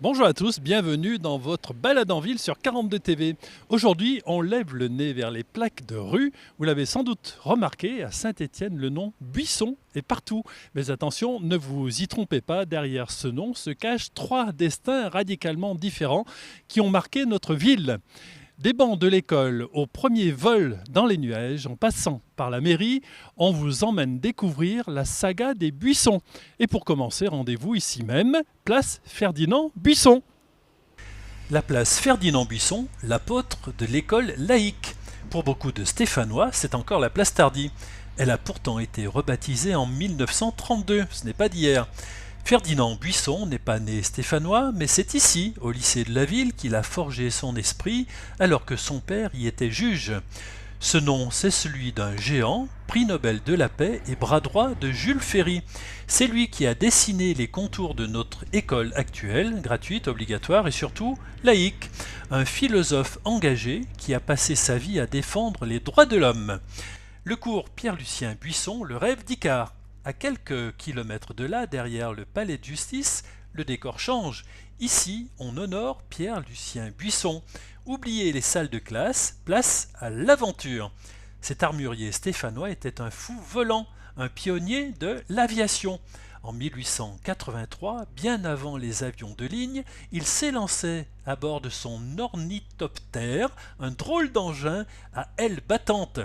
Bonjour à tous, bienvenue dans votre balade en ville sur 42 TV. Aujourd'hui, on lève le nez vers les plaques de rue. Vous l'avez sans doute remarqué, à Saint-Étienne, le nom Buisson est partout. Mais attention, ne vous y trompez pas, derrière ce nom se cachent trois destins radicalement différents qui ont marqué notre ville. Des bancs de l'école au premier vol dans les nuages, en passant par la mairie, on vous emmène découvrir la saga des Buissons. Et pour commencer, rendez-vous ici même, place Ferdinand Buisson. La place Ferdinand Buisson, l'apôtre de l'école laïque. Pour beaucoup de Stéphanois, c'est encore la place Tardy. Elle a pourtant été rebaptisée en 1932, ce n'est pas d'hier. Ferdinand Buisson n'est pas né stéphanois, mais c'est ici, au lycée de la ville, qu'il a forgé son esprit, alors que son père y était juge. Ce nom, c'est celui d'un géant, prix Nobel de la paix et bras droit de Jules Ferry. C'est lui qui a dessiné les contours de notre école actuelle, gratuite, obligatoire et surtout laïque. Un philosophe engagé qui a passé sa vie à défendre les droits de l'homme. Le cours Pierre-Lucien Buisson, le rêve d'Icare. À quelques kilomètres de là, derrière le palais de justice, le décor change. Ici, on honore Pierre-Lucien Buisson. Oubliez les salles de classe, place à l'aventure. Cet armurier stéphanois était un fou volant, un pionnier de l'aviation. En 1883, bien avant les avions de ligne, il s'élançait à bord de son ornithoptère, un drôle d'engin à ailes battantes.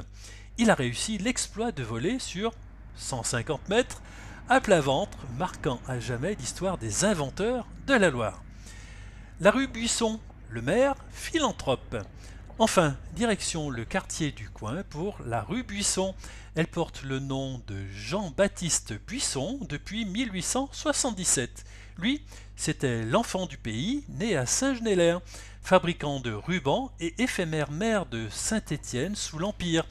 Il a réussi l'exploit de voler sur 150 mètres à plat ventre, marquant à jamais l'histoire des inventeurs de la Loire. La rue Buisson, le maire philanthrope. Enfin, direction le quartier du coin pour la rue Buisson. Elle porte le nom de Jean-Baptiste Buisson depuis 1877. Lui, c'était l'enfant du pays, né à Saint-Genélaire, fabricant de rubans et éphémère maire de Saint-Étienne sous l'Empire.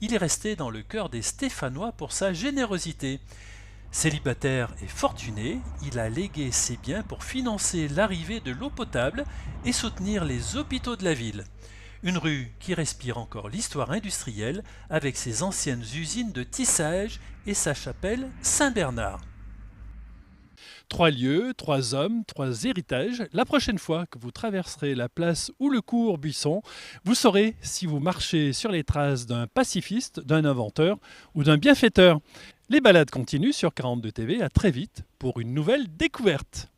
Il est resté dans le cœur des Stéphanois pour sa générosité. Célibataire et fortuné, il a légué ses biens pour financer l'arrivée de l'eau potable et soutenir les hôpitaux de la ville. Une rue qui respire encore l'histoire industrielle avec ses anciennes usines de tissage et sa chapelle Saint-Bernard. Trois lieux, trois hommes, trois héritages. La prochaine fois que vous traverserez la place ou le cours Buisson, vous saurez si vous marchez sur les traces d'un pacifiste, d'un inventeur ou d'un bienfaiteur. Les balades continuent sur 42 TV. À très vite pour une nouvelle découverte.